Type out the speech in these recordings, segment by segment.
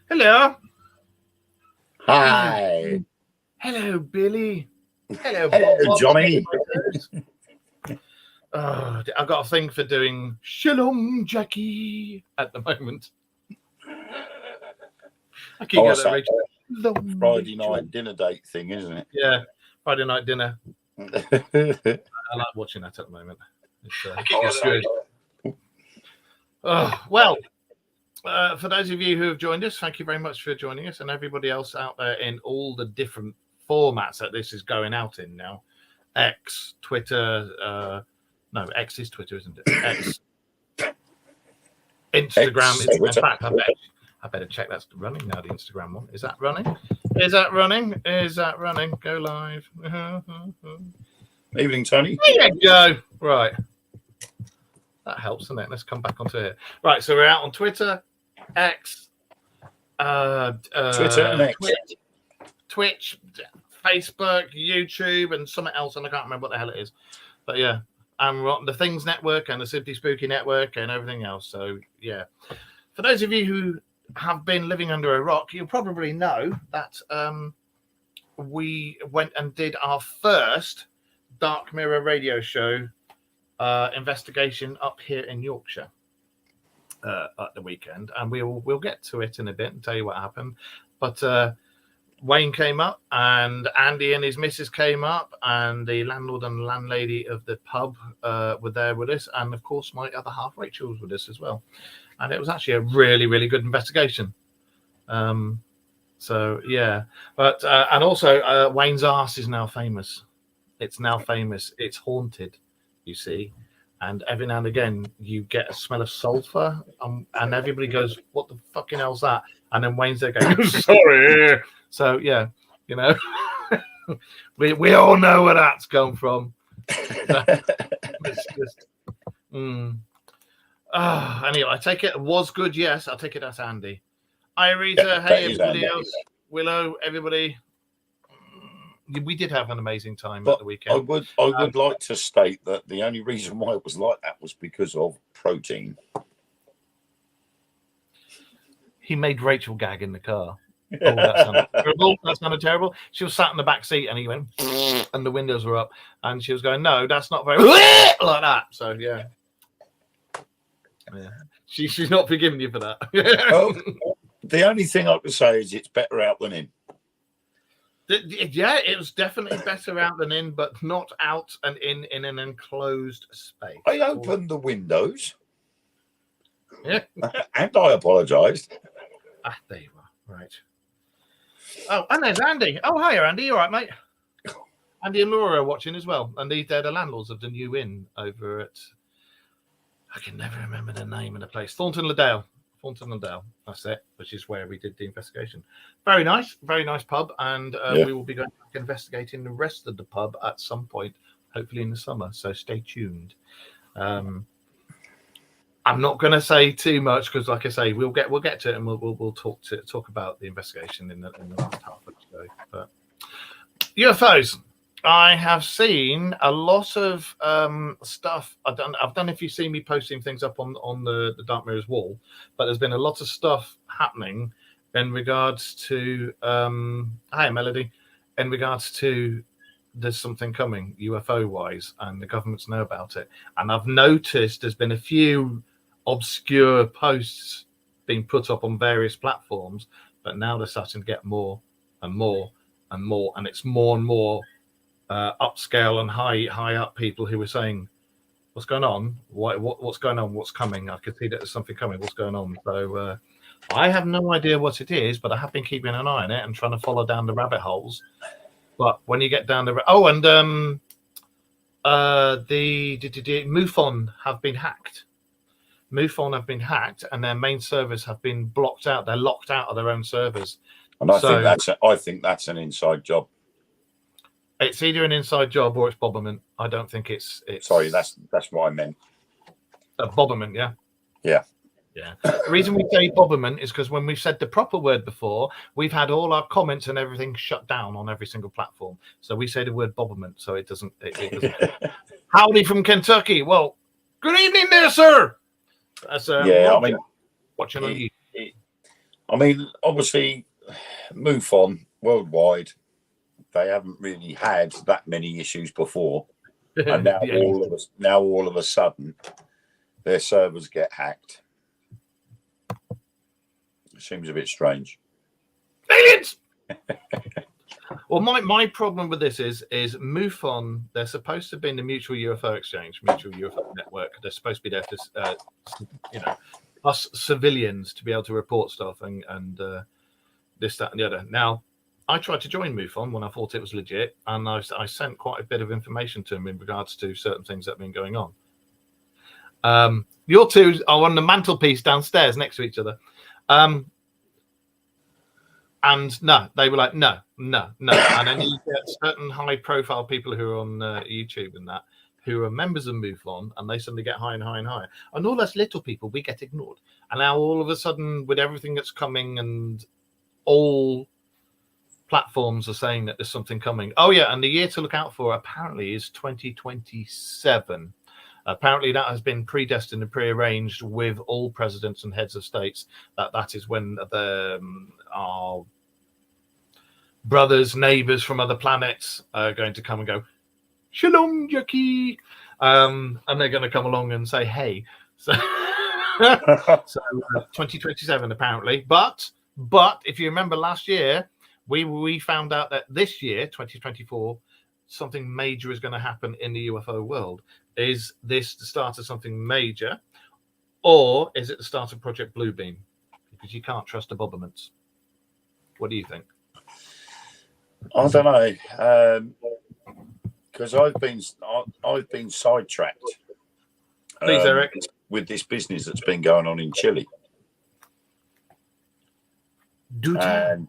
Hello. Hi. Hello, Billy. Hello, Hello, Johnny. I've got a thing for doing Shalom, Jackie, at the moment. I keep getting that, Rachel. Friday night dinner date thing, isn't it? Yeah, Friday night dinner. I like watching that at the moment. It's good. Well, for those of you who have joined us, thank you very much for joining us, and everybody else out there in all the different formats that this is going out in now. X, Twitter, no, X is Twitter, isn't it? X, Instagram. In fact, I better check that's running now. The Instagram one, is that running? Is that running? Is that running? Go live. Evening, Tony. There you go. Right, that helps, doesn't it? Let's come back onto here. Right, so we're out on Twitter, X, Twitter and X, Twitch, Facebook, YouTube, and something else, and I can't remember what the hell it is. But yeah, and we're on the Things Network and the Simply Spooky Network and everything else. So yeah, for those of you who have been living under a rock, you'll probably know that we went and did our first Dark Mirror radio show investigation up here in Yorkshire at the weekend, and we'll get to it in a bit and tell you what happened. But Wayne came up, and Andy and his missus came up, and the landlord and landlady of the pub were there with us, and of course my other half Rachel was with us as well. And it was actually a really, really good investigation. So yeah, but and also Wayne's arse is now famous. It's now famous. It's haunted, you see. And every now and again, you get a smell of sulfur, and everybody goes, "What the fucking hell's that?" And then Wayne's there going, "Sorry." So yeah, you know, we all know where that's come from. It's just, anyway, I take it was good. Yes, I'll take it as Andy. Hi, Rita. Yeah, hey, everybody else. Willow, everybody. We did have an amazing time at the weekend. I would like to state that the only reason why it was like that was because of protein. He made Rachel gag in the car. Oh, that sounded terrible. That sounded terrible. She was sat in the back seat, and he went, and the windows were up, and she was going, "No, that's not very like that." So yeah. She's not forgiving you for that. The only thing I can say is it's better out than in. Yeah, it was definitely better out than in, but not out and in an enclosed space. I opened the windows. Yeah. And I apologised. There you are. Right. Oh, and there's Andy. Oh, hiya, Andy. You all right, mate? Andy and Laura are watching as well. And they're the landlords of the new inn over at, I can never remember the name of the place. Thornton Ladale. That's it, which is where we did the investigation. Very nice pub, and we will be going back investigating the rest of the pub at some point, hopefully in the summer. So stay tuned. I'm not going to say too much because, like I say, we'll get to it, and we'll talk about the investigation in the last half of the show. But UFOs. I have seen a lot of stuff. I've done. If you see me posting things up on the Dark Mirrors wall, but there's been a lot of stuff happening in regards to hi Melody, in regards to there's something coming UFO wise, and the governments know about it. And I've noticed there's been a few obscure posts being put up on various platforms, but now they're starting to get more and more and more, and it's more and more. Upscale and high up people who were saying, "What's going on? What's going on? What's coming? I could see that there's something coming. What's going on?" So I have no idea what it is, but I have been keeping an eye on it and trying to follow down the rabbit holes. But when you get down the the MUFON have been hacked. MUFON have been hacked, and their main servers have been blocked out. They're locked out of their own servers. And I think that's an inside job. It's either an inside job or it's Bobberman. I don't think it's. Sorry, that's what I meant. Bobberman, yeah. Yeah. The reason we say Bobberman is because when we've said the proper word before, we've had all our comments and everything shut down on every single platform. So we say the word Bobberman, so it doesn't. It doesn't. Howdy from Kentucky. Well, good evening there, sir. That's I mean, watching on you. I mean, obviously, MUFON worldwide, they haven't really had that many issues before, and now Yeah. all of a sudden, their servers get hacked. It seems a bit strange. Aliens. Well, my problem with this is MUFON. They're supposed to be in the Mutual UFO Exchange, Mutual UFO Network. They're supposed to be there to, us civilians to be able to report stuff and this, that, and the other. Now, I tried to join MUFON when I thought it was legit, and I sent quite a bit of information to them in regards to certain things that have been going on. Your two are on the mantelpiece downstairs next to each other. And no, they were like, no. And then you get certain high-profile people who are on YouTube and that, who are members of MUFON, and they suddenly get higher and higher and higher. And all us little people, we get ignored. And now all of a sudden, with everything that's coming, and all platforms are saying that there's something coming. Oh, yeah, and the year to look out for, apparently, is 2027. Apparently, that has been predestined and prearranged with all presidents and heads of states. That is when our brothers, neighbors from other planets are going to come and go, Shalom, Jackie. And they're going to come along and say, hey. So 2027, apparently. But if you remember last year, we found out that this year, 2024, something major is going to happen in the UFO world. Is this the start of something major, or is it the start of Project Bluebeam? Because you can't trust the Bobbermans. What do you think? I don't know, because I've been sidetracked. Please, Eric. With this business that's been going on in Chile, and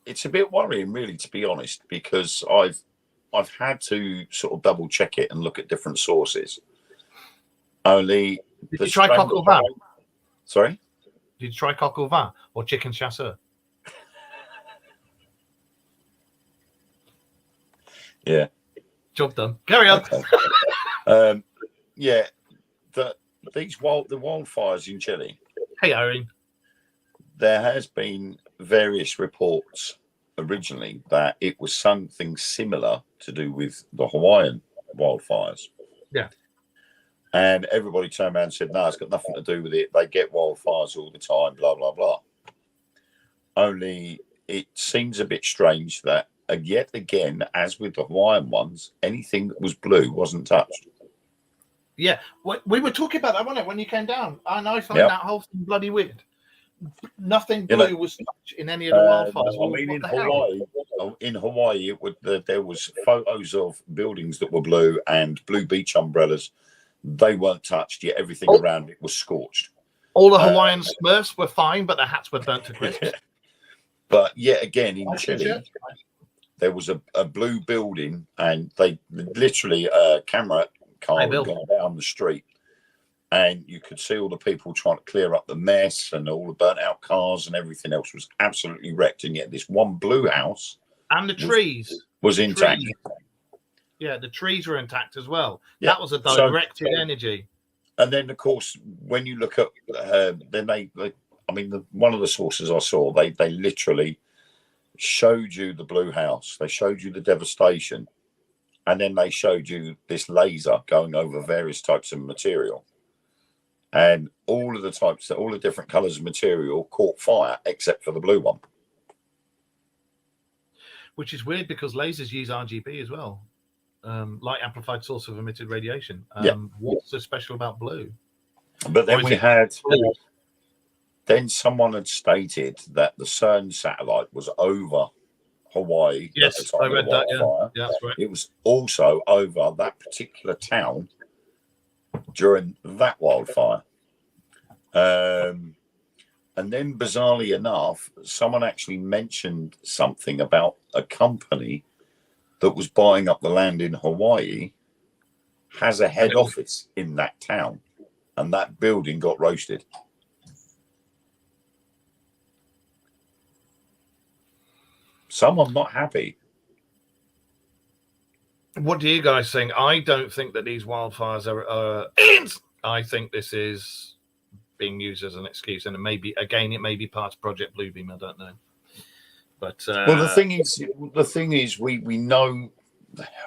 it's a bit worrying, really, to be honest, because I've had to sort of double check it and look at different sources. Only did you try coq au vin? Sorry? Did you try coq au vin or chicken chasseur? Yeah. Job done. Carry on. Okay. Yeah, the wildfires in Chile. Hey, Irene. There has been various reports originally that it was something similar to do with the Hawaiian wildfires. Yeah. And everybody turned around and said, no, it's got nothing to do with it. They get wildfires all the time, blah, blah, blah. Only it seems a bit strange that, yet again, as with the Hawaiian ones, anything that was blue wasn't touched. Yeah. We were talking about that, wasn't it, when you came down? And I find that whole thing bloody weird. Nothing blue was touched in any of the wildfires. I mean, in Hawaii, there was photos of buildings that were blue and blue beach umbrellas. They weren't touched, yet everything around it was scorched. All the Hawaiian Smurfs were fine, but their hats were burnt to crisp. But yet again, in Chile, there was a blue building, and they literally a camera car had gone down the street, and you could see all the people trying to clear up the mess, and all the burnt out cars and everything else was absolutely wrecked. And yet this one blue house and the trees was intact. Yeah, the trees were intact as well. Yeah. That was a directed energy. And then, of course, when you look at one of the sources I saw, they literally showed you the blue house. They showed you the devastation, and then they showed you this laser going over various types of material, and all the different colors of material caught fire except for the blue one. Which is weird because lasers use RGB as well. Light amplified source of emitted radiation. What's so special about blue? But then then someone had stated that the CERN satellite was over Hawaii. Yes, I read that. Yeah, that's right. It was also over that particular town during that wildfire. And then, bizarrely enough, someone actually mentioned something about a company that was buying up the land in Hawaii has a head office in that town, and that building got roasted. Someone not happy. What do you guys think? I don't think that these wildfires are aliens. I think this is being used as an excuse, and it may be part of Project Bluebeam. I don't know, but well, the thing is, we know.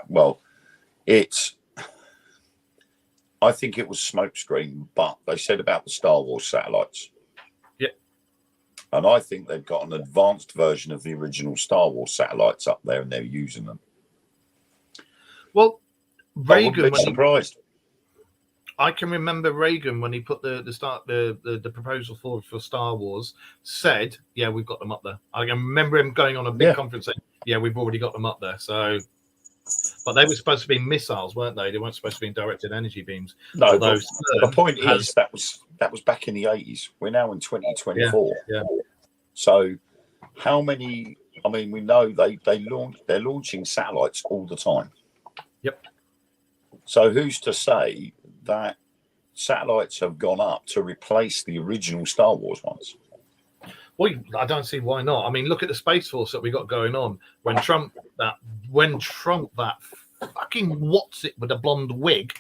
Well, it's. I think it was smokescreen, but they said about the Star Wars satellites. Yeah. And I think they've got an advanced version of the original Star Wars satellites up there, and they're using them. Well, Reagan, I would be surprised. I can remember Reagan when he put the proposal forward for Star Wars, said, "Yeah, we've got them up there." I can remember him going on a big conference saying, "Yeah, we've already got them up there." So. But they were supposed to be missiles, weren't they? They weren't supposed to be directed energy beams. No, the point is that was back in the 80s. We're now in 2024. Yeah. So how many? I mean, we know they're launching satellites all the time. Yep. So who's to say that satellites have gone up to replace the original Star Wars ones? Well, I don't see why not. I mean, look at the Space Force that we got going on. When Trump, that fucking what's it with a blonde wig,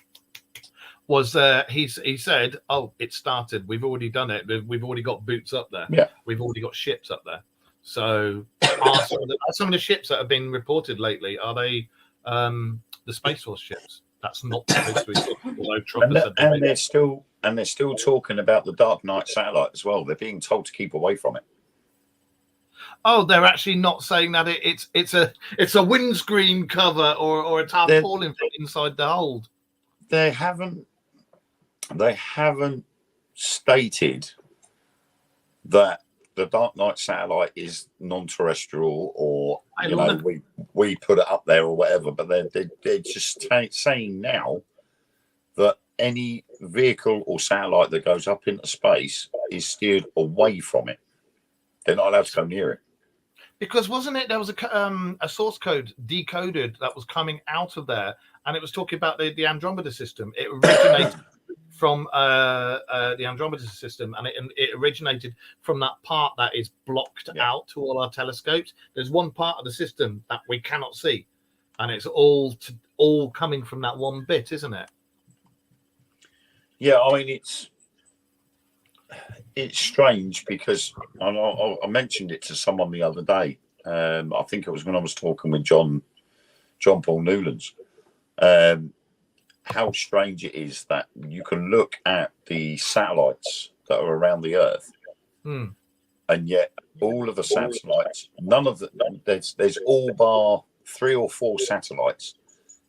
was he said, "Oh, it started. We've already done it. We've already got boots up there. Yeah, we've already got ships up there." So, some of the ships that have been reported lately, are they the Space Force ships? That's not supposed to be. Although Trump has said they're still talking about the Dark Knight satellite as well. They're being told to keep away from it. Oh, they're actually not saying that it's a windscreen cover or a tarpaulin inside the hold. They haven't stated that the Dark Knight satellite is non-terrestrial, or we put it up there or whatever. But they're just saying now that any vehicle or satellite that goes up into space is steered away from it. They're not allowed to go near it. Because wasn't it there was a source code decoded that was coming out of there, and it was talking about the Andromeda system. It originated from the Andromeda system, and it originated from that part that is blocked out to all our telescopes. There's one part of the system that we cannot see, and it's all coming from that one bit, isn't it? Yeah, I mean it's strange because I mentioned it to someone the other day. I think it was when I was talking with John Paul Newlands. How strange it is that you can look at the satellites that are around the Earth, and yet all of the satellites, none of there's all bar 3 or 4 satellites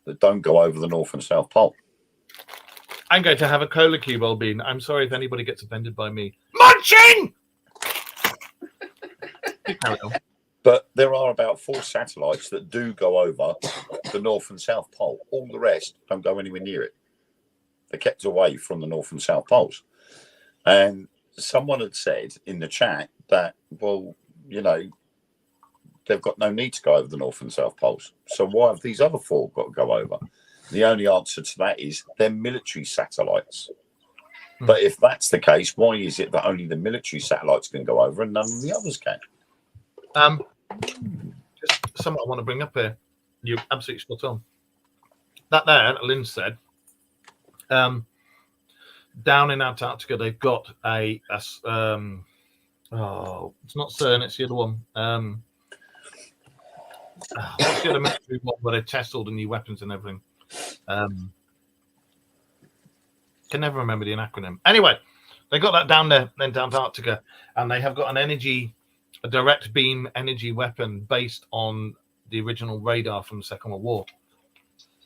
that don't go over the North and South Pole. I'm going to have a cola cube, Albin. I'm sorry if anybody gets offended by me. Munching! But there are about 4 satellites that do go over the North and South Pole. All the rest don't go anywhere near it. They're kept away from the North and South Poles. And someone had said in the chat that, well, they've got no need to go over the North and South Poles. So why have these other 4 got to go over? The only answer to that is they're military satellites. But if that's the case, why is it that only the military satellites can go over and none of the others can? Just something I want to bring up here. You're absolutely spot on. That there, Lynn said, down in Antarctica, they've got it's not CERN, it's the other one. What's the other military one where they test all the new weapons and everything? Can never remember the acronym. Anyway, they got that down there in Antarctica, and they have got a direct beam energy weapon based on the original radar from the Second World War.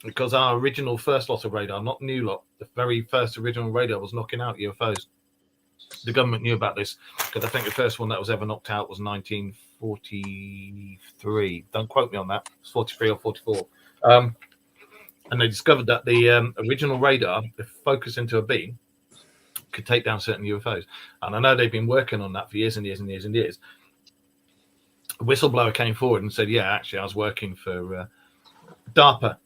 Because our original first lot of radar, not new lot, the very first original radar was knocking out UFOs. The government knew about this because I think the first one that was ever knocked out was 1943. Don't quote me on that. It's 43 or 44. And they discovered that the original radar, if focused into a beam, could take down certain UFOs. And I know they've been working on that for years and years and years and years. A whistleblower came forward and said, yeah, actually, I was working for DARPA.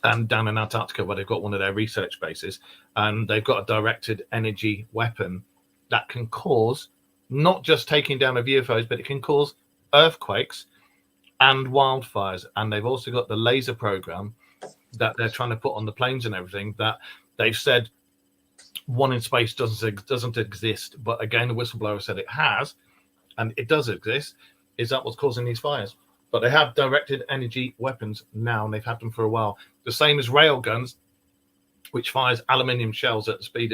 And down in Antarctica, where they've got one of their research bases, and they've got a directed energy weapon that can cause not just taking down of UFOs, but it can cause earthquakes and wildfires. And they've also got the laser program that they're trying to put on the planes and everything, that they've said one in space doesn't exist, but again, the whistleblower said it has, and it does exist. Is that what's causing these fires? But they have directed energy weapons now, and they've had them for a while. The same as rail guns, which fires aluminium shells at the speed,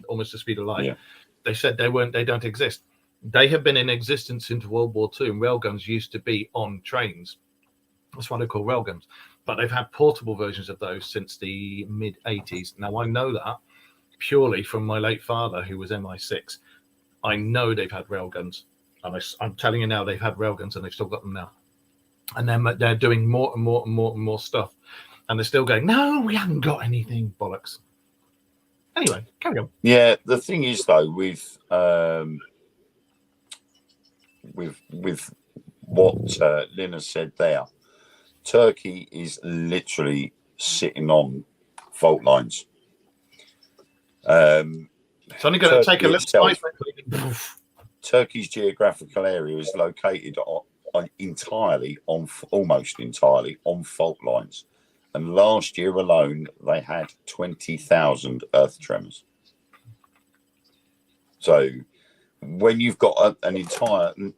almost the speed of light. Yeah. They said they don't exist. They have been in existence since World War II, and railguns used to be on trains. That's why they're called railguns. But they've had portable versions of those since the mid-'80s. Now, I know that purely from my late father, who was MI6. I know they've had railguns. And I'm telling you now, they've had railguns, and they've still got them now. And then they're doing more and more and more and more stuff. And they're still going, no, we haven't got anything. Bollocks. Anyway, carry on. Yeah, the thing is, though, with what Lynn has said there, Turkey is literally sitting on fault lines. It's only going to take a little time. Turkey's geographical area is located almost entirely on fault lines. And last year alone, they had 20,000 earth tremors. So when you've got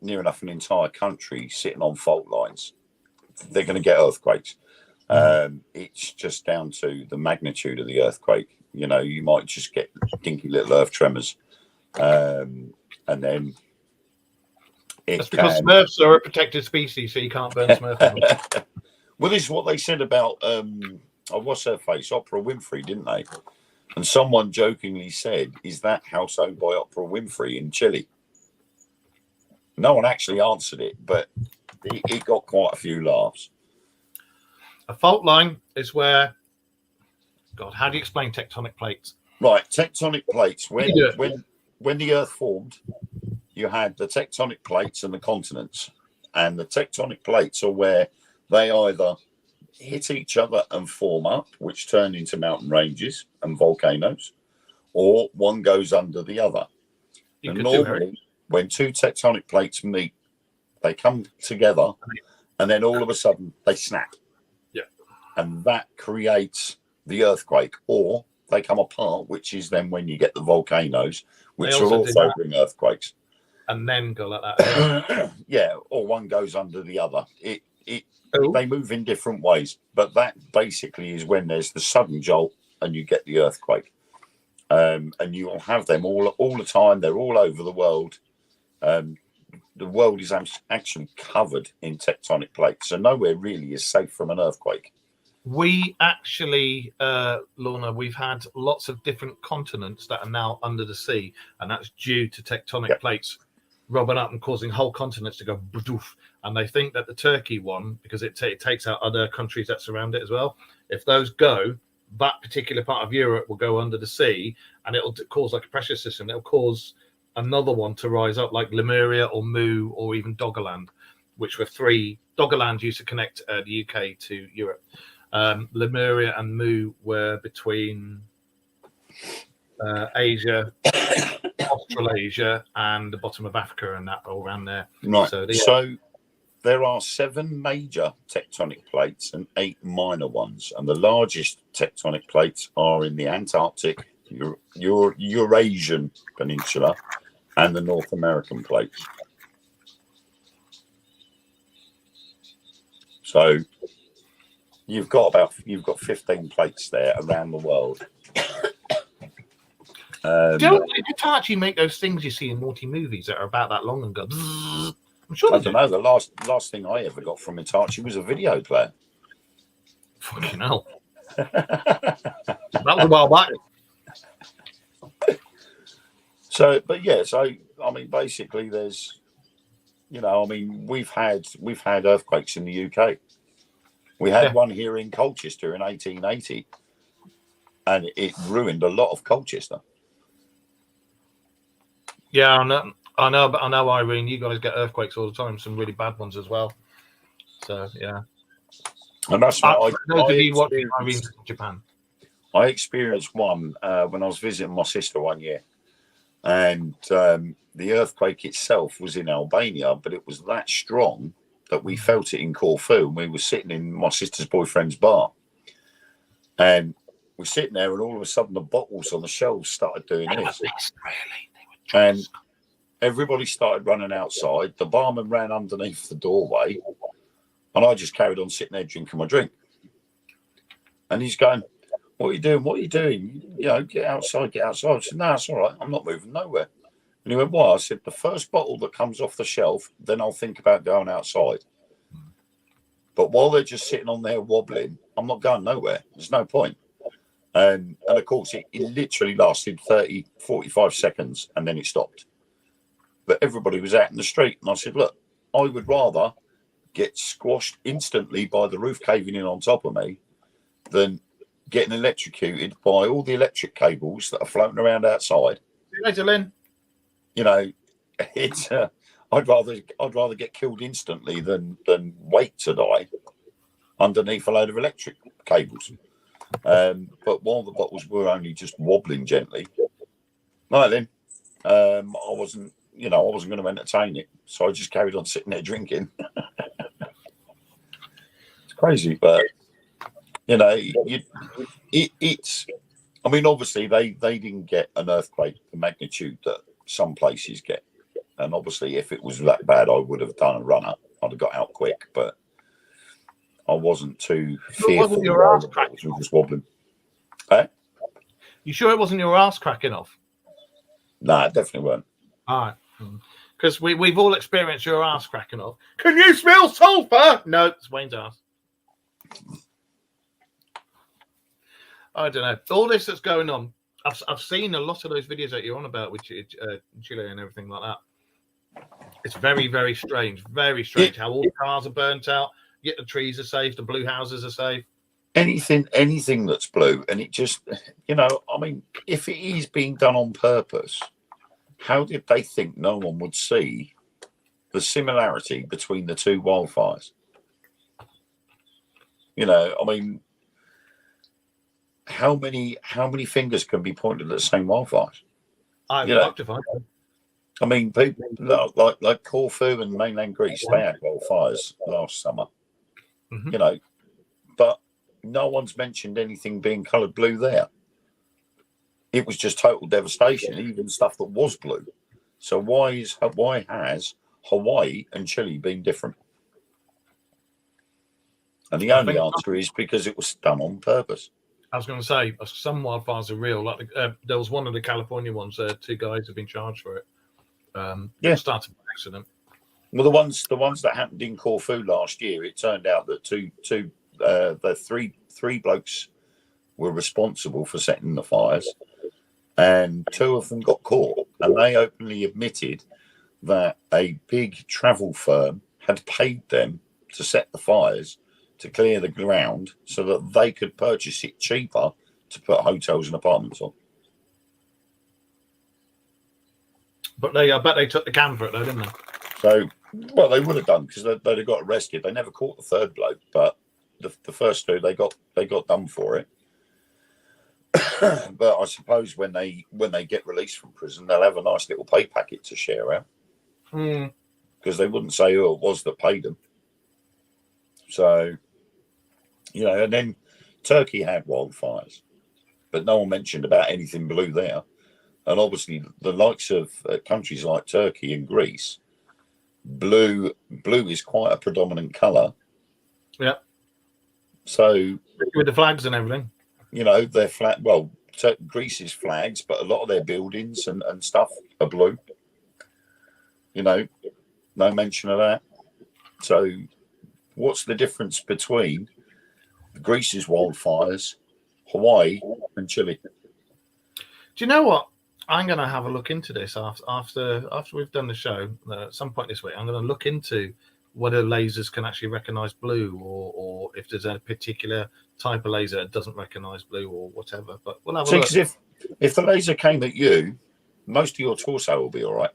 near enough an entire country sitting on fault lines, they're going to get earthquakes. It's just down to the magnitude of the earthquake. You know, you might just get dinky little earth tremors. And then that's because Smurfs are a protected species, so you can't burn Smurfs. Well, this is what they said about what's her face, Oprah Winfrey, didn't they? And someone jokingly said, "Is that house owned by Oprah Winfrey in Chile?" No one actually answered it, but it got quite a few laughs. A fault line is where, God, how do you explain tectonic plates? Right, tectonic plates. When the Earth formed, you had the tectonic plates and the continents, and the tectonic plates are where they either hit each other and form up, which turn into mountain ranges and volcanoes, or one goes under the other. And normally, when two tectonic plates meet, they come together, and then all of a sudden they snap. Yeah, and that creates the earthquake, or they come apart, which is then when you get the volcanoes, which will also bring earthquakes. And then go like that. Yeah, or one goes under the other. They move in different ways, but that basically is when there's the sudden jolt and you get the earthquake. And you will have them all the time. They're all over the world. The world is actually covered in tectonic plates, so nowhere really is safe from an earthquake. We actually, Lorna, we've had lots of different continents that are now under the sea, and that's due to tectonic plates rubbing up and causing whole continents to go badoof. And they think that the Turkey one, because it takes out other countries that surround it as well, if those go, that particular part of Europe will go under the sea, and it'll cause like a pressure system. It'll cause another one to rise up, like Lemuria or Mu or even Doggerland, which were three. Doggerland used to connect the UK to Europe. Lemuria and Mu were between Asia, Australasia, and the bottom of Africa, and that all around there. Right. So there are 7 major tectonic plates and 8 minor ones, and the largest tectonic plates are in the Antarctic, Eurasian Peninsula, and the North American plates. So you've got 15 plates there around the world. Don't Hitachi make those things you see in naughty movies that are about that long and go? I'm sure I don't know. The last thing I ever got from Hitachi was a video player. Fucking hell! That was a while back. So, but yeah, so I mean, basically, there's, we've had earthquakes in the UK. We had one here in Colchester in 1880, and it ruined a lot of Colchester. Yeah, I know, Irene. You guys get earthquakes all the time. Some really bad ones as well. So yeah, and that's what Irene in Japan. I experienced one when I was visiting my sister one year, and the earthquake itself was in Albania, but it was that strong that we felt it in Corfu, and we were sitting in my sister's boyfriend's bar, and we're sitting there, and all of a sudden the bottles on the shelves started doing They were this, missed, really. They were and just... everybody started running outside. The barman ran underneath the doorway, and I just carried on sitting there drinking my drink. And he's going, "What are you doing? What are you doing? You know, get outside, get outside." I said, "No, it's all right. I'm not moving nowhere." And he went, "Why?" I said, "The first bottle that comes off the shelf, then I'll think about going outside. But while they're just sitting on there wobbling, I'm not going nowhere. There's no point." And of course, it literally lasted 30, 45 seconds, and then it stopped. But everybody was out in the street. And I said, "Look, I would rather get squashed instantly by the roof caving in on top of me than getting electrocuted by all the electric cables that are floating around outside." See you later, Lynn. You know, it's I'd rather get killed instantly than wait to die underneath a load of electric cables. But while the bottles were only just wobbling gently, right then, I wasn't going to entertain it, so I just carried on sitting there drinking. It's crazy, but you know, it's. I mean, obviously they didn't get an earthquake the magnitude that some places get, and obviously if it was that bad, I would have done a run up. I'd have got out quick, but I wasn't too fearful. Wasn't your ass cracking off? Just wobbling. You sure it wasn't your ass cracking off? No, it definitely weren't. All right. Because we've all experienced your ass cracking off. Can you smell sulfur? No, it's Wayne's ass. I don't know. All this that's going on, I've seen a lot of those videos that you're on about with Chile and everything like that. It's very, very strange. Very strange how all the cars are burnt out, yet the trees are safe, the blue houses are safe. Anything that's blue, and it just, you know, I mean, if it is being done on purpose, how did they think no one would see the similarity between the two wildfires? You know, I mean, how many fingers can be pointed at the same wildfires? I mean, people like Corfu and mainland Greece, they had wildfires last summer. Mm-hmm. You know, but no one's mentioned anything being coloured blue there. It was just total devastation, even stuff that was blue. So why has Hawaii and Chile been different? And the only answer is because it was done on purpose. I was going to say some wildfires are real. Like there was one of the California ones. 2 guys have been charged for it. Started by accident. Well, the ones that happened in Corfu last year, it turned out that three blokes were responsible for setting the fires, and 2 of them got caught, and they openly admitted that a big travel firm had paid them to set the fires to clear the ground so that they could purchase it cheaper to put hotels and apartments on. But I bet they took the can for it though, didn't they? So, well, they would have done because they'd have got arrested. They never caught the 3rd bloke, but the first 2 they got done for it. But I suppose when they get released from prison, they'll have a nice little pay packet to share out, because they wouldn't say who it was that paid them. So, you know, and then Turkey had wildfires, but no one mentioned about anything blue there. And obviously, the likes of countries like Turkey and Greece, blue is quite a predominant colour. Yeah. So with the flags and everything, you know, they're flat. Well, Greece's flags, but a lot of their buildings and stuff are blue. You know, no mention of that. So, what's the difference between Greece's wildfires, Hawaii, and Chile? Do you know what? I'm going to have a look into this after we've done the show at some point this week. I'm going to look into whether lasers can actually recognize blue, or if there's a particular type of laser that doesn't recognize blue or whatever. But we'll have a look. Because if the laser came at you, most of your torso will be all right.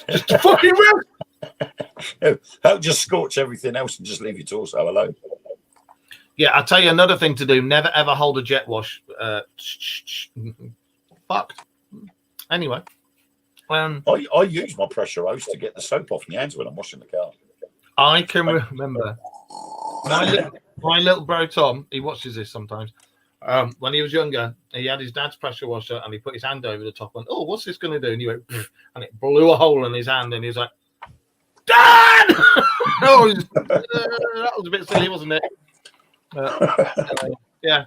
Just fucking will. That'll just scorch everything else and just leave your torso alone. Yeah, I'll tell you another thing to do. Never ever hold a jet wash. Fucked. Anyway. I use my pressure hose to get the soap off my hands when I'm washing the car. I can remember my little bro Tom. He watches this sometimes. When he was younger, he had his dad's pressure washer and he put his hand over the top and, oh, what's this going to do? And he went, and it blew a hole in his hand and he was like, Dad! That was a bit silly, wasn't it? Yeah.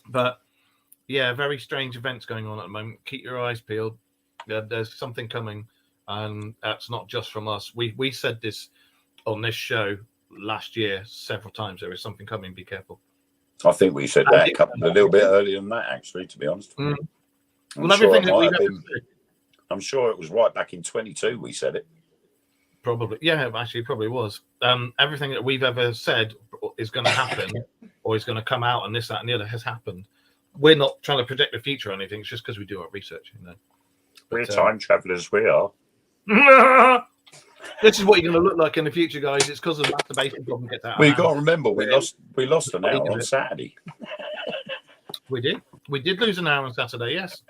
But, yeah, very strange events going on at the moment. Keep your eyes peeled. There's something coming, and that's not just from us. We said this on this show last year several times. There is something coming. Be careful. I think we said that a little bit earlier than that, actually, to be honest. Mm. I'm sure it was right back in 22 we said it. Probably. Yeah, actually, it probably was. Everything that we've ever said is going to happen or is going to come out and this, that, and the other has happened. We're not trying to predict the future or anything. It's just because we do our research, you know. We're time travelers, we are. This is what you're going to look like in the future, guys. It's because of the masturbation problem gets out. We've got to remember we lost an hour on Saturday. We did lose an hour on Saturday, yes.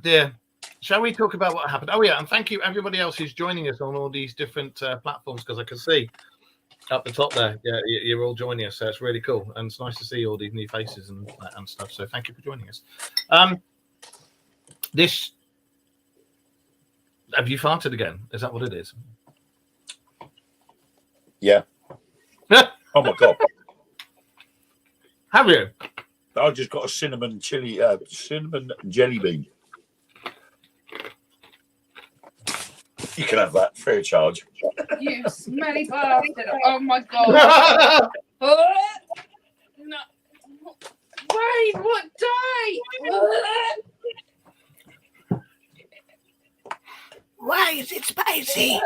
Dear. Shall we talk about what happened? Oh, yeah, and thank you everybody else who's joining us on all these different platforms, because I can see up the top there, yeah, you're all joining us, so it's really cool, and it's nice to see all these new faces and stuff. So thank you for joining us. This, have you farted again? Is that what it is? Yeah. Oh my God. Have you? I just got a cinnamon jelly bean. You can have that free of charge. You smelly bastard! Oh my God! No. Wait, what day? Why is it spicy?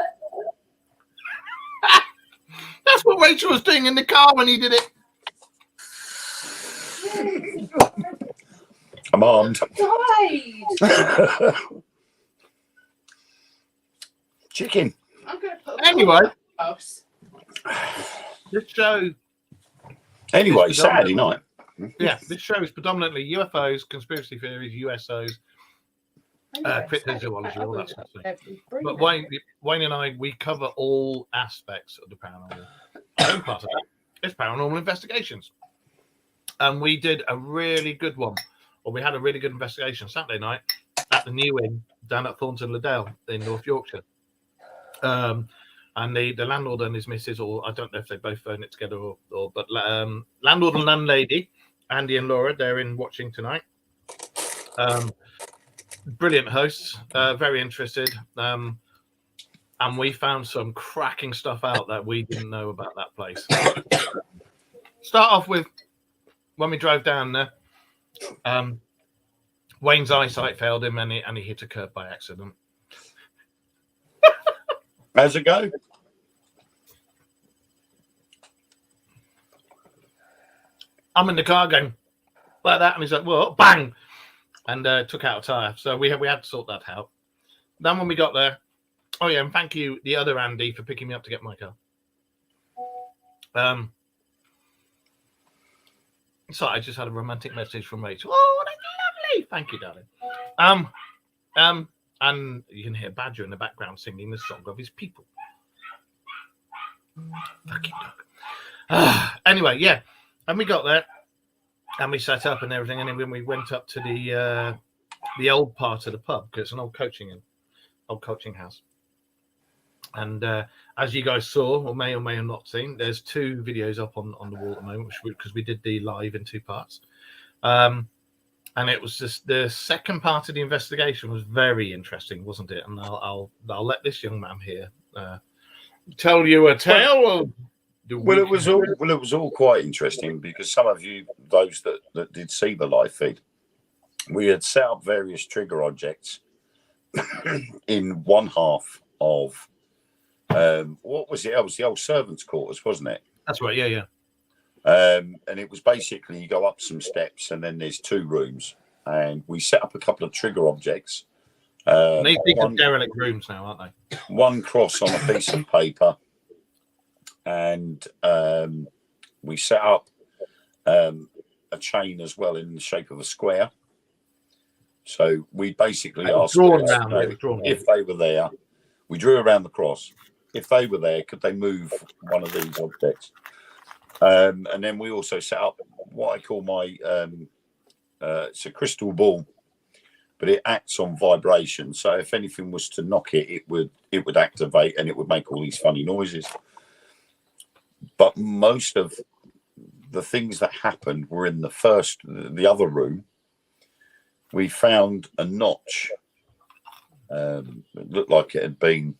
That's what Rachel was doing in the car when he did it. I'm armed. Died. Chicken. I'm gonna put Anyway, house. this show. Anyway, Saturday night. Yeah, this show is predominantly UFOs, conspiracy theories, USOs, cryptozoology, all that sort of thing. But Wayne and I, we cover all aspects of the paranormal. One part of that is paranormal investigations. And we did a really good one, or we had a really good investigation Saturday night at the New Inn down at Thornton Liddell in North Yorkshire. And the landlord and his missus, or I don't know if they both own it together, but landlord and landlady, Andy and Laura, they're in watching tonight. Brilliant hosts, very interested. And we found some cracking stuff out that we didn't know about that place. Start off with when we drove down there, Wayne's eyesight failed him and he hit a curb by accident. How's it go? I'm in the car going like that, and he's like, "Well, bang!" and took out a tire. So we had to sort that out. Then when we got there, oh yeah, and thank you, the other Andy, for picking me up to get my car. So I just had a romantic message from Rachel. Oh, that's lovely! Thank you, darling. And you can hear Badger in the background singing the song of his people. Fucking dog. Anyway, yeah. And we got there and we set up and everything. And then when we went up to the old part of the pub, because it's an old coaching house. And as you guys saw, or may have not seen, there's 2 videos up on the wall at the moment, because we did the live in 2 parts. And it was just the second part of the investigation was very interesting, wasn't it? And I'll let this young man here tell you a tale. Well, it was all quite interesting, because some of you, those that did see the live feed, we had set up various trigger objects in one half of what was it? It was the old servants' quarters, wasn't it? That's right. Yeah. And it was basically you go up some steps and then there's 2 rooms, and we set up a couple of trigger objects. These are derelict rooms now, aren't they? One cross on a piece of paper, and we set up a chain as well in the shape of a square. So we basically asked if they were there. We drew around the cross. If they were there, could they move one of these objects? And then we also set up what I call my it's a crystal ball, but it acts on vibration. So if anything was to knock it, it would activate and it would make all these funny noises. But most of the things that happened were in the other room. We found a notch. It looked like it had been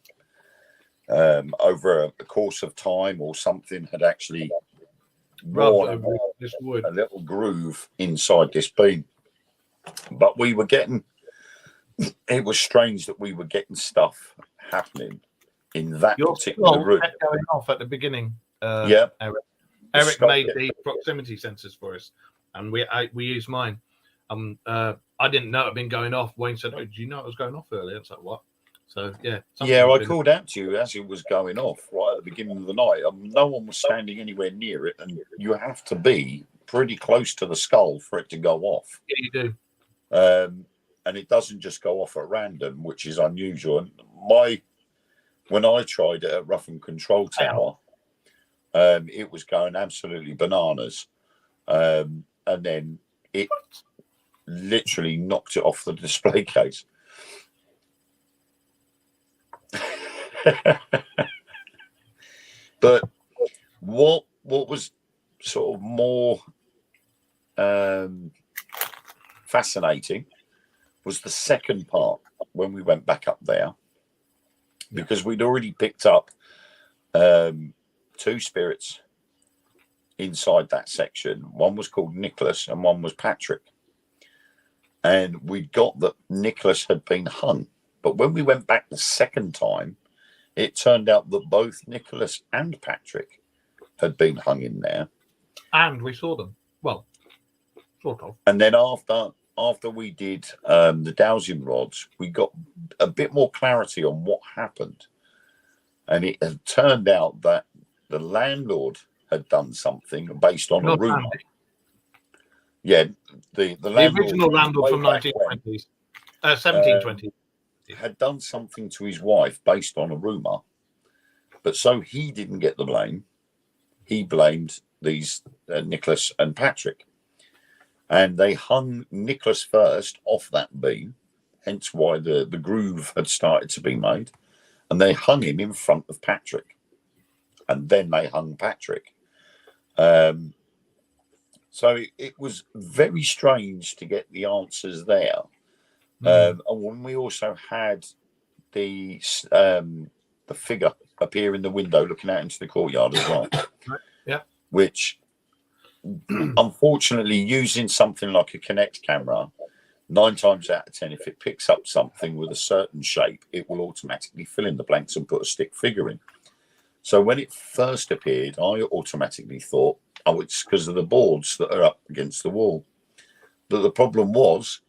over a course of time, or something had actually worn this wood. a little groove inside this beam. But we were getting, it was strange that we were getting stuff happening in that Your particular skull room. kept going off at the beginning. Yeah. Eric skull, made yeah. the proximity sensors for us, and we used mine. I didn't know it had been going off. Wayne said, "Oh, do you know it was going off earlier?" It's like, what? So yeah. Yeah, I called out to you as it was going off right at the beginning of the night. No one was standing anywhere near it, and you have to be pretty close to the skull for it to go off. Yeah, you do. And it doesn't just go off at random, which is unusual. And when I tried it at Ruffin Control Tower, it was going absolutely bananas, and then it literally knocked it off the display case. But what was sort of more fascinating was the second part when we went back up there, because we'd already picked up 2 spirits inside that section. One was called Nicholas and one was Patrick. And we got that Nicholas had been hung. But when we went back the second time, it turned out that both Nicholas and Patrick had been hung in there. And we saw them. Well, sort of. And then after we did the dowsing rods, we got a bit more clarity on what happened. And it had turned out that the landlord had done something based on a rumour. Yeah, the original landlord from 1920s, 1720s. Had done something to his wife based on a rumour, but so he didn't get the blame. He blamed these Nicholas and Patrick, and they hung Nicholas first off that beam, hence why the groove had started to be made, and they hung him in front of Patrick, and then they hung Patrick. So it was very strange to get the answers there. And when we also had the figure appear in the window looking out into the courtyard as well. Yeah. Which, unfortunately, using something like a Kinect camera, 9 times out of 10, if it picks up something with a certain shape, it will automatically fill in the blanks and put a stick figure in. So when it first appeared, I automatically thought, oh, it's because of the boards that are up against the wall. But the problem was,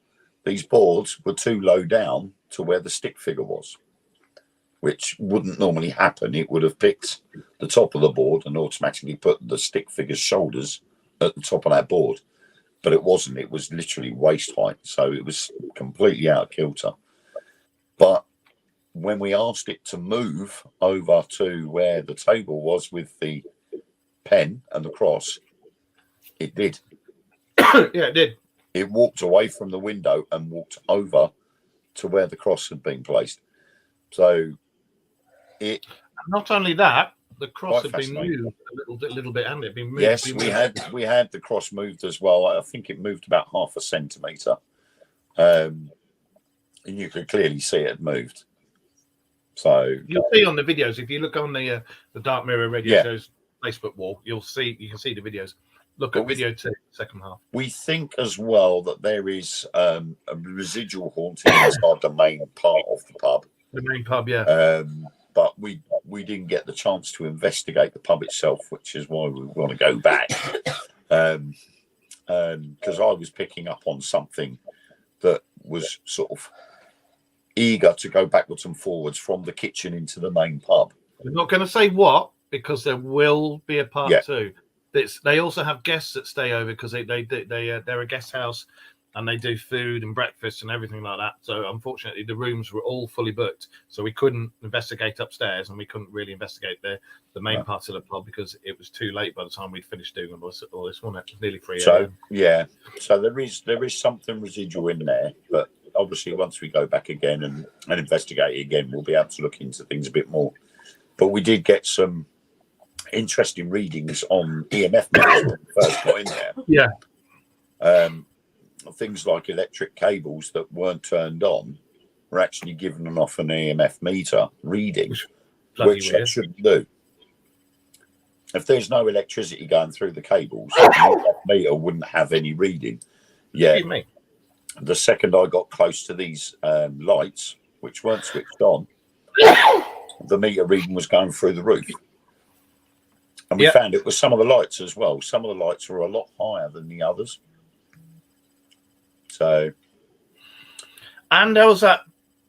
these boards were too low down to where the stick figure was, which wouldn't normally happen. It would have picked the top of the board and automatically put the stick figure's shoulders at the top of that board. But it wasn't. It was literally waist height. So it was completely out of kilter. But when we asked it to move over to where the table was with the pen and the cross, it did. Yeah, it did. It walked away from the window and walked over to where the cross had been placed. So it. Not only that, the cross Quite had been fascinating. moved a little bit, and it had been moved. Yes, we had the cross moved as well. I think it moved about 0.5 centimetre, and you could clearly see it had moved. So you'll see on the videos, if you look on the Dark Mirror Radio Yeah. Show's Facebook wall, you can see the videos. Look at video 2, second half. we think as well that there is a residual haunting inside the main part of the pub. The main pub, yeah. But we didn't get the chance to investigate the pub itself, which is why we want to go back. Because I was picking up on something that was sort of eager to go backwards and forwards from the kitchen into the main pub. We're not going to say what, because there will be a part Yeah. 2. They also have guests that stay over because they're a guest house, and they do food and breakfast and everything like that. So unfortunately, the rooms were all fully booked, so we couldn't investigate upstairs, and we couldn't really investigate the main part of the pub because it was too late by the time we finished doing all this one. It was nearly 3 So so there is something residual in there, but obviously once we go back again and investigate it again, we'll be able to look into things a bit more. But we did get some interesting readings on EMF meters when we first got in there. Yeah. Things like electric cables that weren't turned on were actually given off an EMF meter reading, which they shouldn't do. If there's no electricity going through the cables, the EMF meter wouldn't have any reading. Yeah. The second I got close to these lights, which weren't switched on, the meter reading was going through the roof. And we found it was some of the lights as well. Some of the lights were a lot higher than the others. So, and there was that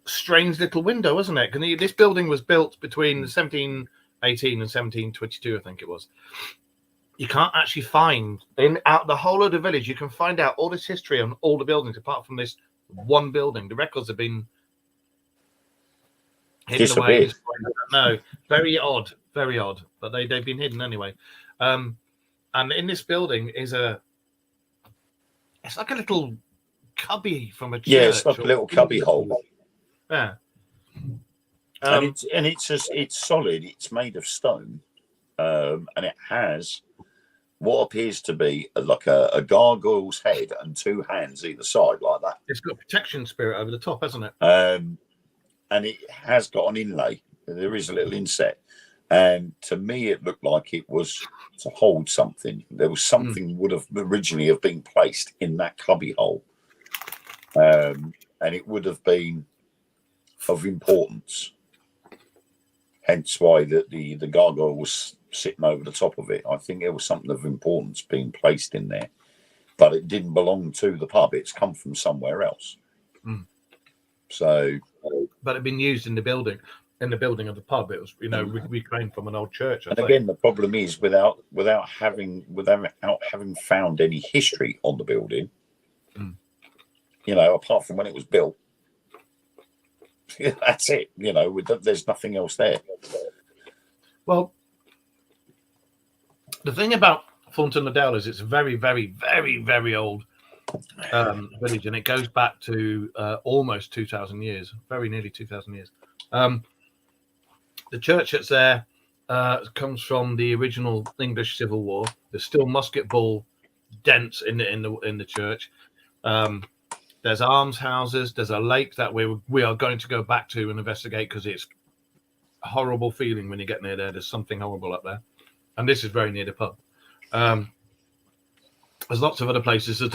strange little window, wasn't it? And this building was built between 1718 and 1722, I think it was. You can't actually find out the whole of the village. You can find out all this history on all the buildings, apart from this one building. The records have been hidden away. No, very odd, but they've been hidden anyway. And in this building is it's like a little cubby from a church. Yeah, it's like a little cubby hole. Yeah. And it's solid. It's made of stone, and it has what appears to be like a gargoyle's head and two hands either side, like that. It's got a protection spirit over the top, hasn't it? And it has got an inlay. There is a little inset, and to me, it looked like it was to hold something. There was something would have originally have been placed in that cubby hole, and it would have been of importance. Hence why the gargoyle was sitting over the top of it. I think it was something of importance being placed in there, but it didn't belong to the pub. It's come from somewhere else. So, but it'd been used in the building of the pub. It was, reclaimed from an old church. And again, the problem is without having found any history on the building, apart from when it was built. That's it. There's nothing else there. Well, the thing about Thornton le Dale is it's a very, very, very, very old village, and it goes back to almost 2,000 years, very nearly 2,000 years. The church that's there comes from the original English Civil War. There's still musket ball dents in the church. There's almshouses. There's a lake that we are going to go back to and investigate because it's a horrible feeling when you get near there. There's something horrible up there, and this is very near the pub. There's lots of other places. There's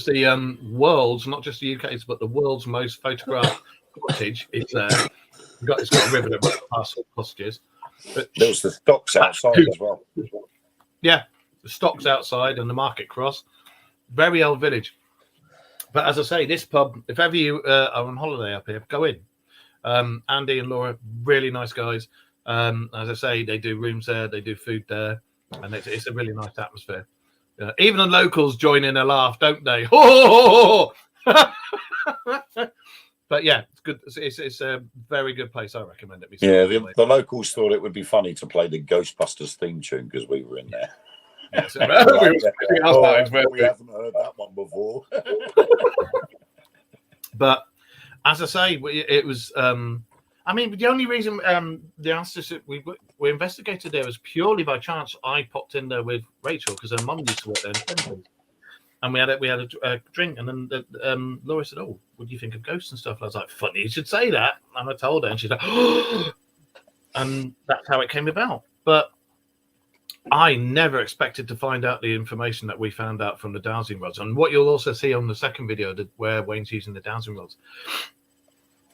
the world's, not just the UK's, but the world's most photographed cottage. It's there. It's got a river that runs past all cottages. But there's the stocks outside as well. Yeah, the stocks outside and the market cross. Very old village. But as I say, this pub, if ever you are on holiday up here, go in. Andy and Laura, really nice guys. As I say, they do rooms there, they do food there, and it's a really nice atmosphere. Even the locals join in a laugh, don't they? But yeah, it's good. It's a very good place. I recommend it. Yeah, the locals thought it would be funny to play the Ghostbusters theme tune because we were in there. Yeah, so we haven't heard that one before. But as I say, it was. The only reason the answer that we investigated there was purely by chance. I popped in there with Rachel because her mum used to work there, and we had a drink, and then Laura said, "Oh, what do you think of ghosts and stuff?" And I was like, "Funny you should say that." And I told her, and she's like, "Oh," and that's how it came about. But I never expected to find out the information that we found out from the dowsing rods. And what you'll also see on the second video where Wayne's using the dowsing rods,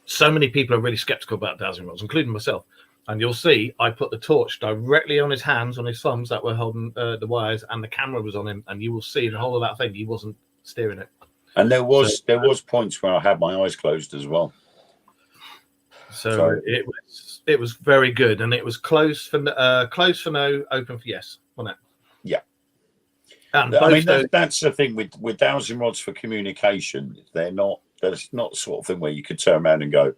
so many people are really skeptical about dowsing rods, including myself. And you'll see I put the torch directly on his hands, on his thumbs that were holding the wires, and the camera was on him. And you will see the whole of that thing, he wasn't steering it. And there was points where I had my eyes closed as well. So it was very good, and it was close for no, open for yes, wasn't it? Yeah. And I both mean, those, that's the thing with dowsing rods for communication. They're not. There's not the sort of thing where you could turn around and go,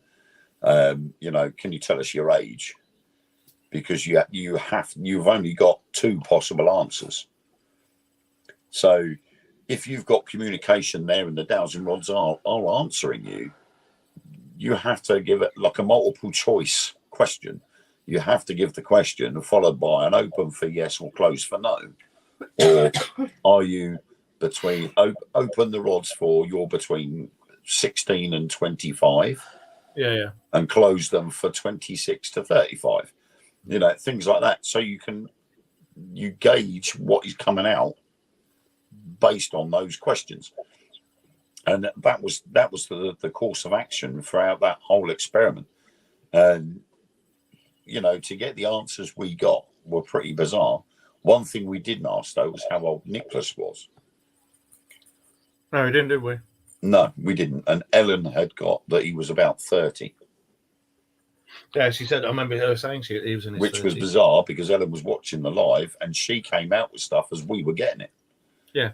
can you tell us your age? Because you've only got two possible answers. So if you've got communication there and the dowsing rods are answering you, you have to give it like a multiple choice question. You have to give the question followed by an open for yes or closed for no. Or are you between open the rods for you're between 16 and 25 yeah. and close them for 26 to 35, things like that. So you gauge what is coming out based on those questions. And that was the course of action throughout that whole experiment. And to get the answers we got were pretty bizarre. One thing we didn't ask though was how old Nicholas was. No, we didn't, did we? No, we didn't. And Ellen had got that he was about 30. Yeah, she said. I remember her saying he was in his which 30s. was bizarre because Ellen was watching the live and she came out with stuff as we were getting it. Yeah.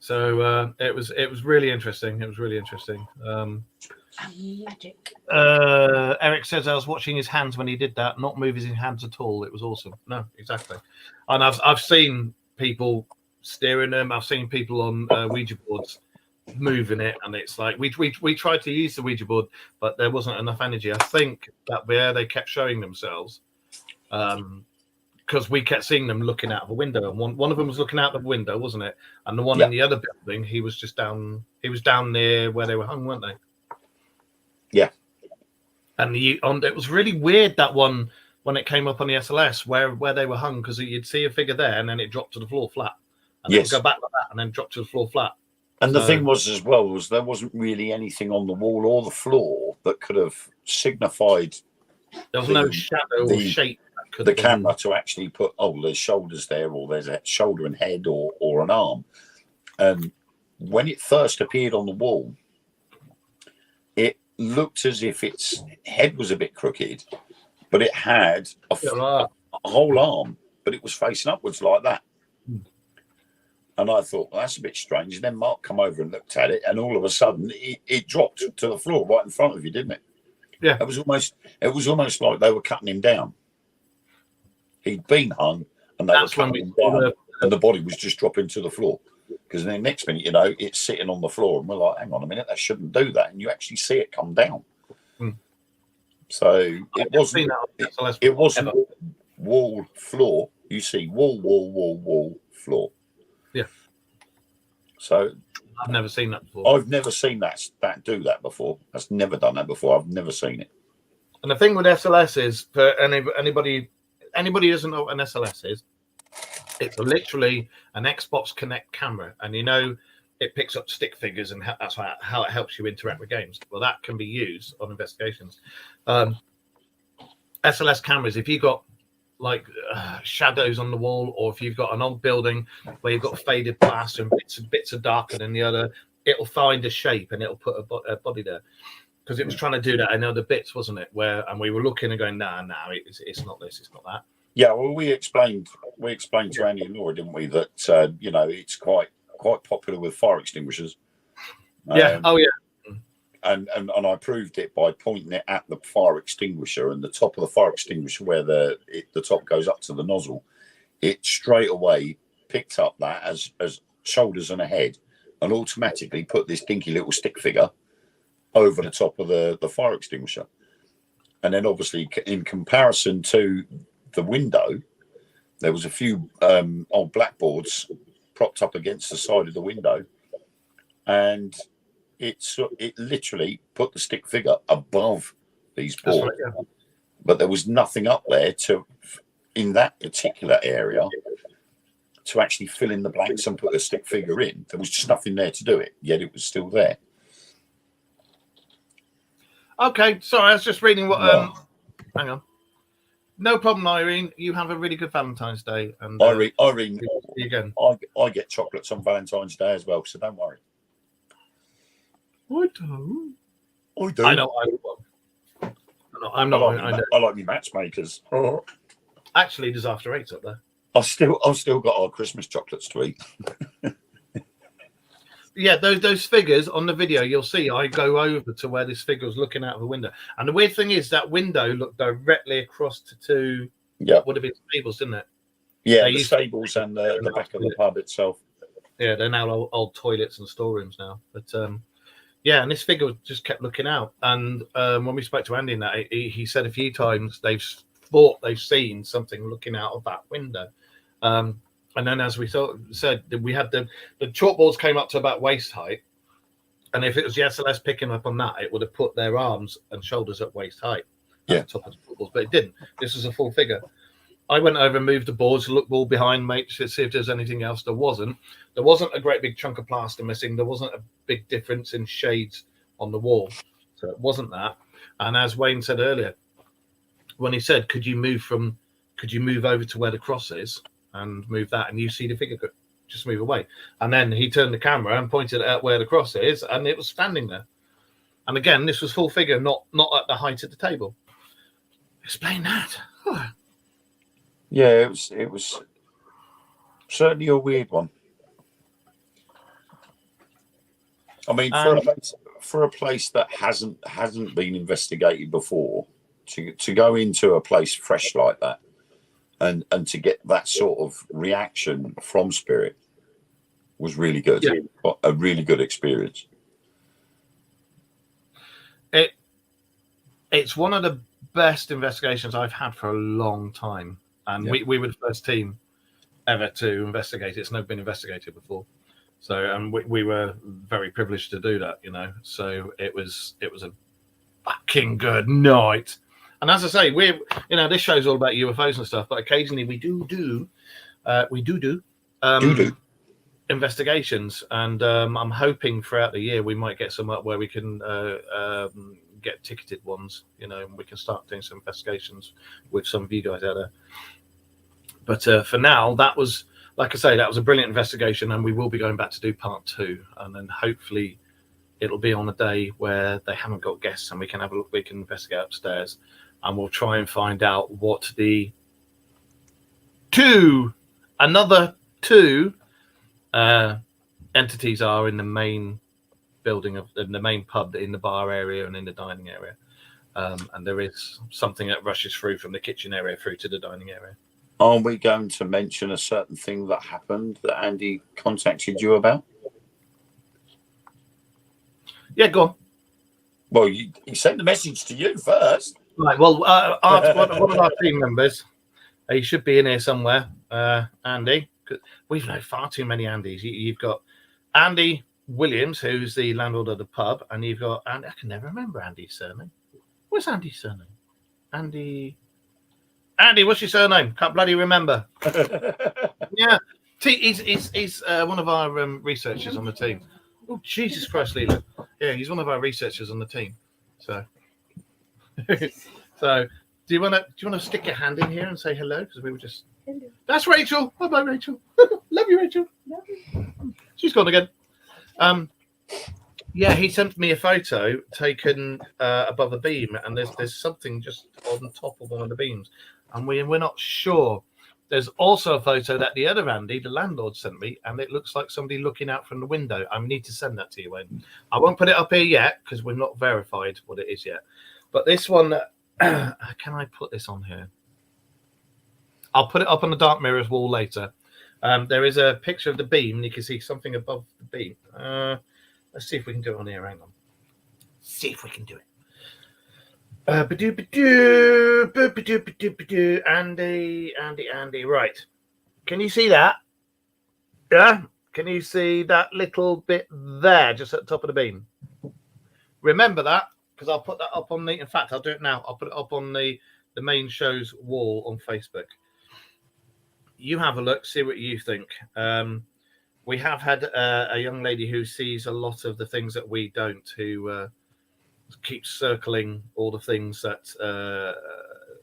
So it was really interesting. It was really interesting. Magic. Eric says I was watching his hands when he did that, not move his hands at all. It was awesome. No, exactly. And I've seen people steering them. I've seen people on Ouija boards moving it, and it's like we tried to use the Ouija board, but there wasn't enough energy. I think that where they kept showing themselves, because we kept seeing them looking out of a window, and one of them was looking out the window, wasn't it? And the one in the other building, he was down near where they were hung, weren't they? Yeah. And it was really weird, that one, when it came up on the SLS where they were hung, because you'd see a figure there and then it dropped to the floor flat, and then go back like that and then drop to the floor flat. And the thing was as well was there wasn't really anything on the wall or the floor that could have signified. There was no shadow or shape. The camera to actually put, there's shoulders there, or there's a shoulder and head, or an arm. And when it first appeared on the wall, it looked as if its head was a bit crooked, but it had a whole arm, but it was facing upwards like that. And I thought, well, that's a bit strange. And then Mark come over and looked at it, and all of a sudden it dropped to the floor right in front of you, didn't it? Yeah. It was almost like they were cutting him down. He'd been hung, and they were cutting him down, and the body was just dropping to the floor. Because then next minute, it's sitting on the floor, and we're like, hang on a minute, that shouldn't do that. And you actually see it come down. So it wasn't wall, floor. You see wall, floor. Yeah. So I've never seen that before. I've never seen that do that before. That's never done that before. I've never seen it. And the thing with SLS is, for anybody who doesn't know what an SLS is, it's literally an Xbox Connect camera, and it picks up stick figures, and that's how it helps you interact with games. Well, that can be used on investigations. SLS cameras, if you've got like shadows on the wall, or if you've got an old building where you've got faded plaster and bits are darker than the other, it'll find a shape and it'll put a body there. Because it was trying to do that in other bits, wasn't it? And we were looking and going, nah, it's not this, it's not that. Yeah, well, we explained to Andy and Laura, didn't we, that it's quite popular with fire extinguishers. Yeah. And I proved it by pointing it at the fire extinguisher, and the top of the fire extinguisher, where the top goes up to the nozzle, it straight away picked up that as shoulders and a head, and automatically put this dinky little stick figure over the top of the fire extinguisher. And then obviously in comparison to the window, there was a few old blackboards propped up against the side of the window, and it literally put the stick figure above these boards. Right, yeah. But there was nothing up there in that particular area to actually fill in the blanks and put a stick figure in. There was just nothing there to do it, yet it was still there. Okay, sorry, I was just reading what. Hang on. No problem, Irene. You have a really good Valentine's Day. And Irene, see you again. I get chocolates on Valentine's Day as well, so don't worry. I do. I know. I'm not. I like me matchmakers. Actually, there's After Eights up there. I've still got our Christmas chocolates to eat. Yeah, those figures on the video, you'll see I go over to where this figure was looking out of the window. And the weird thing is that window looked directly across to two what would have been stables, didn't it? Yeah, the stables and the back of the pub itself. Yeah, they're now old toilets and storerooms now. But yeah, and this figure just kept looking out. And when we spoke to Andy in that, he said a few times they've thought they've seen something looking out of that window. And then, as we said, we had the chalkboards came up to about waist height. And if it was the SLS picking up on that, it would have put their arms and shoulders at waist height. Yeah. At the top of the chalkboards, but it didn't. This was a full figure. I went over and moved the boards, looked all behind, mate, to see if there's anything else. There wasn't. There wasn't a great big chunk of plaster missing. There wasn't a big difference in shades on the wall. So it wasn't that. And as Wayne said earlier, when he said, could you move over to where the cross is and move that, and you see the figure just move away. And then he turned the camera and pointed at where the cross is, and it was standing there. And again, this was full figure, not at the height of the table. Explain that. Yeah, it was certainly a weird one. I mean, for a place that hasn't been investigated before, to go into a place fresh like that, and to get that sort of reaction from Spirit was really good. Yeah. A really good experience. It's one of the best investigations I've had for a long time. And we were the first team ever to investigate it. It's never been investigated before. So, and we were very privileged to do that, you know. So it was a fucking good night. And as I say, this show's all about UFOs and stuff, but occasionally we do investigations. And I'm hoping throughout the year we might get some up where we can get ticketed ones, you know, and we can start doing some investigations with some of you guys out there. But for now, that was, like I say, that was a brilliant investigation, and we will be going back to do part 2, and then hopefully it'll be on a day where they haven't got guests and we can have a look, we can investigate upstairs, and we'll try and find out what the another two entities are in the main building in the main pub, in the bar area and in the dining area. And there is something that rushes through from the kitchen area through to the dining area. Are we going to mention a certain thing that happened that Andy contacted you about? Yeah, go on. Well, he sent the message to you first. Right. Well, one of our team members, he should be in here somewhere, Andy. We've known far too many Andys. You've got Andy Williams, who's the landlord of the pub, and you've got Andy. I can never remember Andy's surname. What's Andy's surname? Andy, what's your surname? Can't bloody remember. Yeah, he's one of our researchers on the team. Oh, Jesus Christ, Leela. Yeah, he's one of our researchers on the team. So, do you want to stick your hand in here and say hello? Because we were just. Hello. That's Rachel. Bye, Rachel. Love you, Rachel. Love you. She's gone again. Yeah, he sent me a photo taken above a beam, and there's something just on top of one of the beams, and we're not sure. There's also a photo that the other Andy, the landlord, sent me, and it looks like somebody looking out from the window. I need to send that to you, Wayne. I won't put it up here yet because we're not verified what it is yet. But this one, can I put this on here? I'll put it up on the Dark Mirrors wall later. There is a picture of the beam, and you can see something above the beam. Let's see if we can do it on here. Hang on. See if we can do it. Andy. Right. Can you see that? Yeah? Can you see that little bit there, just at the top of the beam? Remember that, because I'll put that up on the... In fact, I'll do it now. I'll put it up on the main show's wall on Facebook. You have a look, see what you think. We have had a young lady who sees a lot of the things that we don't, who keeps circling all the things that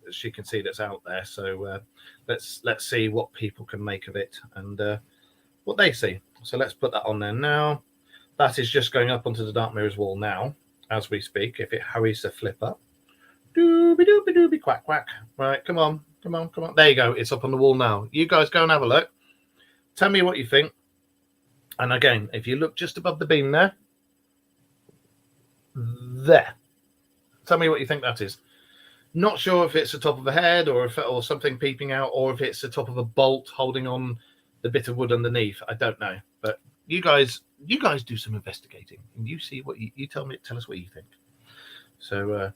she can see that's out there. So let's see what people can make of it and what they see. So let's put that on there now. That is just going up onto the Dark Mirrors wall now as we speak. If it hurries to flip up. Doobie doobie doobie quack quack. Right, come on. Come on. There you go. It's up on the wall now. You guys go and have a look. Tell me what you think. And again, if you look just above the beam there. Tell me what you think that is. Not sure if it's the top of a head or something peeping out, or if it's the top of a bolt holding on the bit of wood underneath. I don't know. But you guys do some investigating and you see what you tell us what you think. So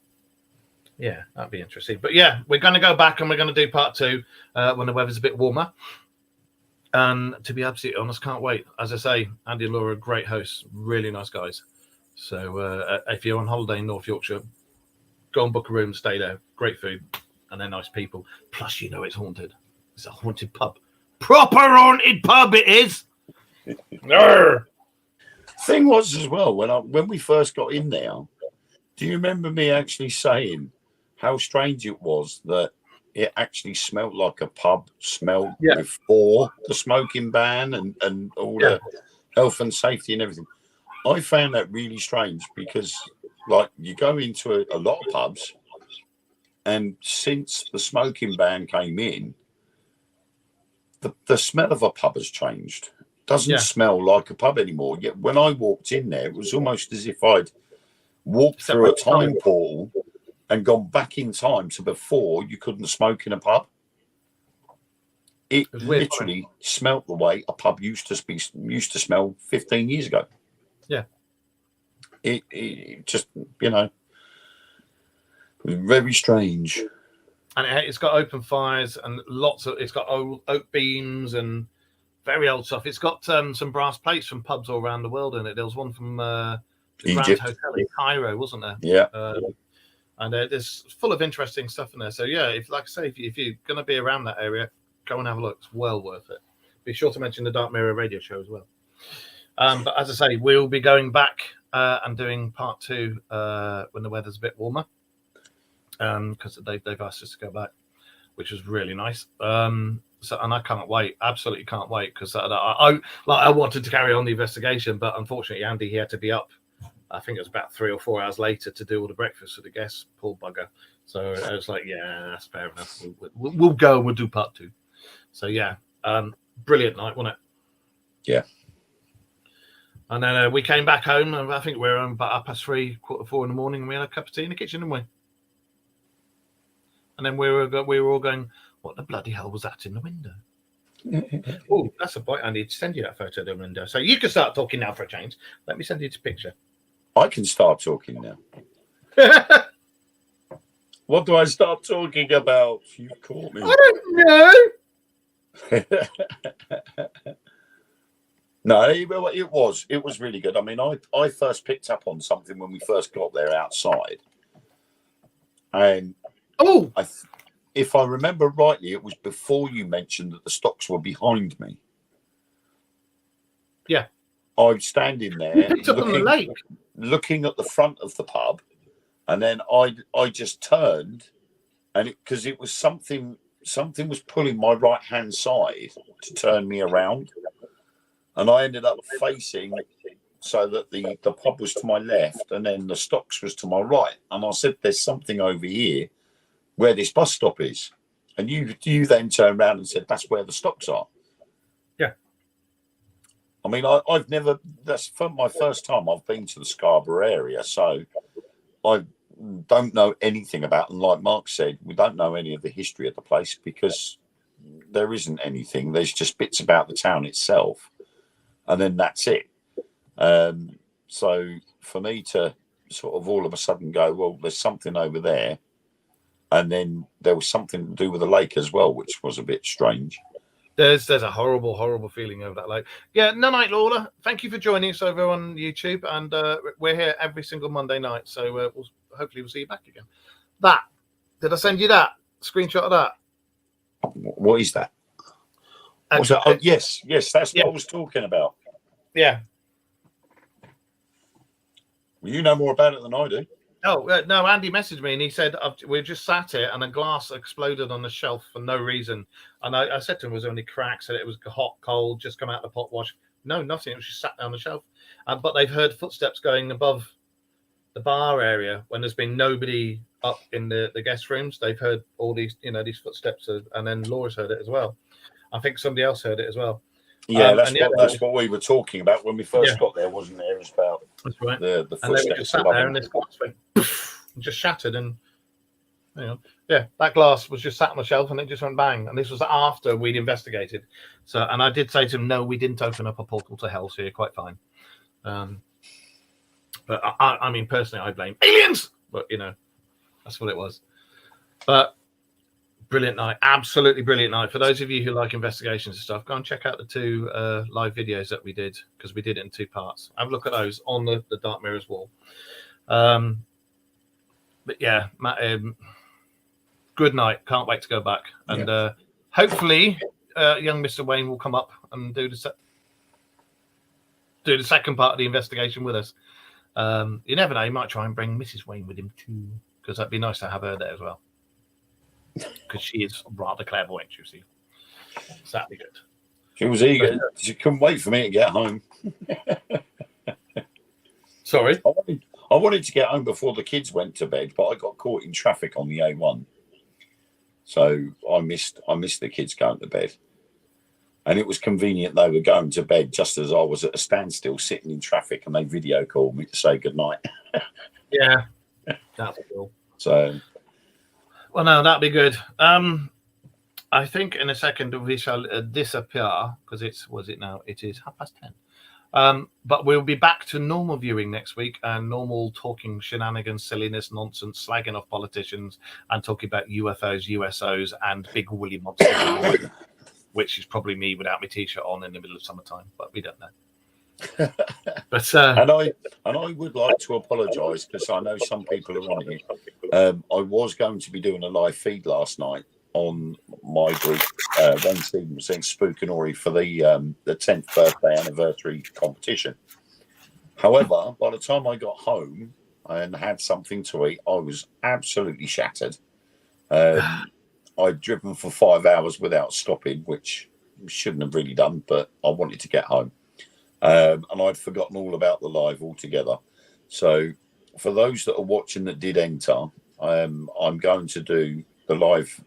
yeah, that'd be interesting. But yeah, we're going to go back and we're going to do part 2 when the weather's a bit warmer. And to be absolutely honest, can't wait. As I say, Andy and Laura are great hosts, really nice guys. So if you're on holiday in North Yorkshire, go and book a room, stay there. Great food, and they're nice people. Plus, it's haunted. It's a haunted pub. Proper haunted pub it is. Thing was as well, when we first got in there, do you remember me actually saying how strange it was that it actually smelled like a pub smelled before the smoking ban and all the health and safety and everything? I found that really strange because, like, you go into a lot of pubs, and since the smoking ban came in, the smell of a pub has changed. Doesn't smell like a pub anymore. Yet when I walked in there, it was almost as if I'd walked through a time portal and gone back in time to before you couldn't smoke in a pub. It literally smelt the way a pub used to smell 15 years ago. Yeah. It just, very strange. And it's got open fires and it's got old oak beams and very old stuff. It's got some brass plates from pubs all around the world in it. There was one from the Grand Hotel in Cairo, wasn't there? Yeah. And there's full of interesting stuff in there. So yeah, if you're going to be around that area, go and have a look. It's well worth it. Be sure to mention the Dark Mirror radio show as well. But as I say, we'll be going back and doing part 2 when the weather's a bit warmer. Because they've asked us to go back, which was really nice. And I can't wait, absolutely can't wait, because I wanted to carry on the investigation, but unfortunately Andy, he had to be up. I think it was about 3 or 4 hours later to do all the breakfast for the guests, poor bugger. So I was like, yeah, that's fair enough. We'll go and we'll do part 2. So yeah, brilliant night, wasn't it? Yeah. And then we came back home, and I think we were home about 3:30, 4:45 in the morning, and we had a cup of tea in the kitchen, didn't we? And then we were all going, what the bloody hell was that in the window? Oh, that's a point. I need to send you that photo of the window. So you can start talking now for a change. Let me send you the picture. I can start talking now. What do I start talking about? You caught me. I don't know. No, it was really good. I mean, I first picked up on something when we first got there outside. And if I remember rightly, it was before you mentioned that the stocks were behind me. Yeah. I was standing there looking at the front of the pub, and then I just turned, and because it was something was pulling my right hand side to turn me around, and I ended up facing so that the pub was to my left, and then the stocks was to my right, and I said, "There's something over here where this bus stop is," and you then turned around and said, "That's where the stocks are." Yeah. I mean, I've never. That's my first time I've been to the Scarborough area, so I don't know anything about. And like Mark said, we don't know any of the history of the place because there isn't anything. There's just bits about the town itself, and then that's it. So for me to sort of all of a sudden go, well, there's something over there. And then there was something to do with the lake as well, which was a bit strange. There's a horrible, horrible feeling over that lake. Yeah, night, Lola. Thank you for joining us over on YouTube. And we're here every single Monday night. So hopefully we'll see you back again. Did I send you that? Screenshot of that? What is that? What's that? Oh, yes, that's what I was talking about. Yeah. Well, you know more about it than I do. Oh, no, Andy messaged me and he said, we just sat here and a glass exploded on the shelf for no reason. And I said to him, was there any cracks? And it was hot, cold, just come out of the pot wash. No, nothing. It was just sat down the shelf. But they've heard footsteps going above the bar area when there's been nobody up in the guest rooms. They've heard all these, these footsteps, and then Laura's heard it as well. I think somebody else heard it as well. Yeah, that's what we were talking about when we first got there, wasn't it? It was about that's right. The and they were footsteps. just sat there, and this glass went poof, and just shattered, and that glass was just sat on the shelf, and it just went bang. And this was after we'd investigated. So, and I did say to him, no, we didn't open up a portal to hell, so you're quite fine. But I mean, personally, I blame aliens. But that's what it was. But brilliant night, absolutely brilliant night. For those of you who like investigations and stuff, go and check out the 2 live videos that we did, because we did it in 2 parts. Have a look at those on the Dark Mirrors wall. But yeah, Matt, good night. Can't wait to go back, and hopefully, young Mr. Wayne will come up and do the second part of the investigation with us. You never know; he might try and bring Mrs. Wayne with him too, because that'd be nice to have her there as well. Because she is rather clairvoyant, you see. So that'd be good. She was eager. She couldn't wait for me to get home. Sorry? I wanted to get home before the kids went to bed, but I got caught in traffic on the A1. So I missed the kids going to bed. And it was convenient they were going to bed just as I was at a standstill sitting in traffic, and they video called me to say goodnight. Yeah. That's cool. So... Well, no, that'd be good. I think in a second we shall disappear, because it is 10:30. But we'll be back to normal viewing next week, and normal talking shenanigans, silliness, nonsense, slagging off politicians, and talking about UFOs, USOs, and big woolly monsters, which is probably me without my t-shirt on in the middle of summertime, but we don't know. But and I would like to apologise, because I know some people are on here. I was going to be doing a live feed last night on my group, One Stephen saying Spookanori, for the 10th birthday anniversary competition. However, by the time I got home and had something to eat, I was absolutely shattered. I'd driven for 5 hours without stopping, which shouldn't have really done, but I wanted to get home. And I'd forgotten all about the live altogether. So for those that are watching that did enter, I'm going to do the live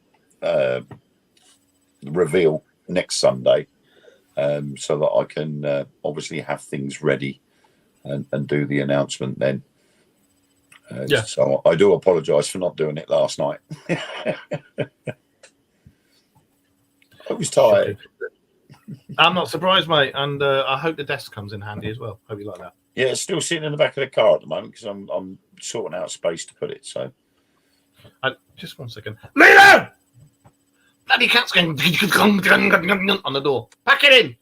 reveal next Sunday, so that I can obviously have things ready and do the announcement then. So I do apologise for not doing it last night. I was tired. I'm not surprised, mate, and I hope the desk comes in handy as well. Hope you like that. Yeah, it's still sitting in the back of the car at the moment, because I'm sorting out space to put it. So, just 1 second, Lilo! Bloody cat's going on the door. Pack it in,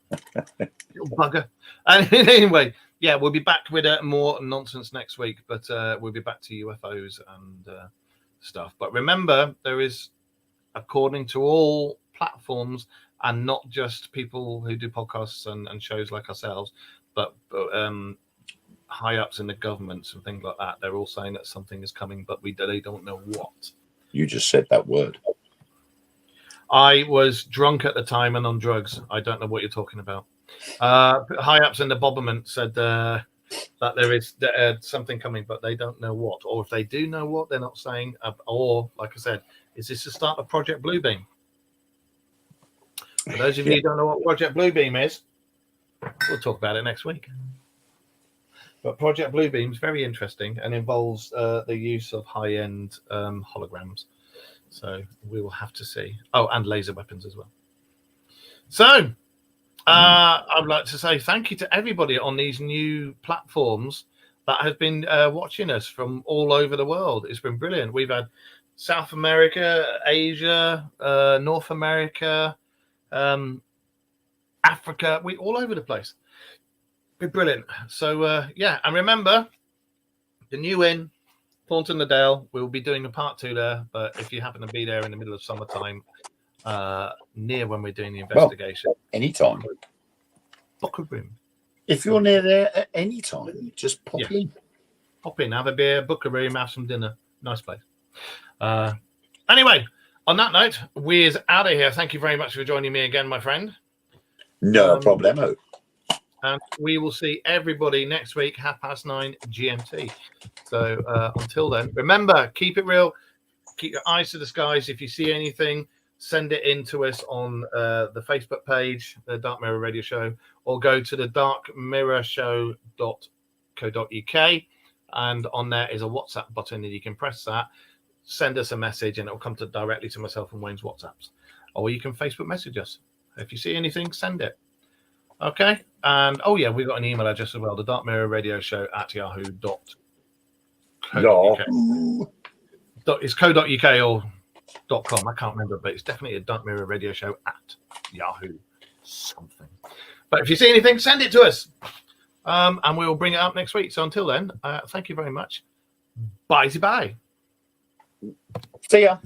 little bugger. And anyway, yeah, we'll be back with more nonsense next week, but we'll be back to UFOs and stuff. But remember, there is, according to all platforms, and not just people who do podcasts and shows like ourselves, but high ups in the governments and things like that, they're all saying that something is coming, but they don't know what. You just said that word. I was drunk at the time and on drugs. I don't know what you're talking about. High ups in the Bobberment said that there is something coming, but they don't know what. Or if they do know what, they're not saying. Or, like I said, is this the start of Project Bluebeam? For those of you who don't know what Project Bluebeam is, we'll talk about it next week. But Project Bluebeam is very interesting and involves the use of high-end holograms. So we will have to see. Oh, and laser weapons as well. So I'd like to say thank you to everybody on these new platforms that have been watching us from all over the world. It's been brilliant. We've had South America, Asia, North America, Africa, we all over the place. Be brilliant. So yeah, and remember the new inn, Thornton the Dale. We'll be doing a part 2 there, but if you happen to be there in the middle of summertime, near when we're doing the investigation, anytime, book a room. If you're near there at any time, just pop in. Pop in, have a beer, book a room, have some dinner. Nice place. Anyway, on that note, we're out of here. Thank you very much for joining me again, my friend. No problemo. And we will see everybody next week, 9:30 GMT. So until then, remember, keep it real. Keep your eyes to the skies. If you see anything, send it in to us on the Facebook page, the Dark Mirror Radio Show, or go to the darkmirrorshow.co.uk. And on there is a WhatsApp button, and you can press that, send us a message, and it will come directly to myself and Wayne's WhatsApps. Or you can Facebook message us. If you see anything, send it. Okay? And, oh, yeah, we've got an email address as well, the Dark Mirror Radio Show at yahoo.co.uk. It's co.uk or .com. I can't remember, but it's definitely a Dark Mirror Radio Show at Yahoo something. But if you see anything, send it to us. And we will bring it up next week. So until then, thank you very much. Bye-bye. See ya.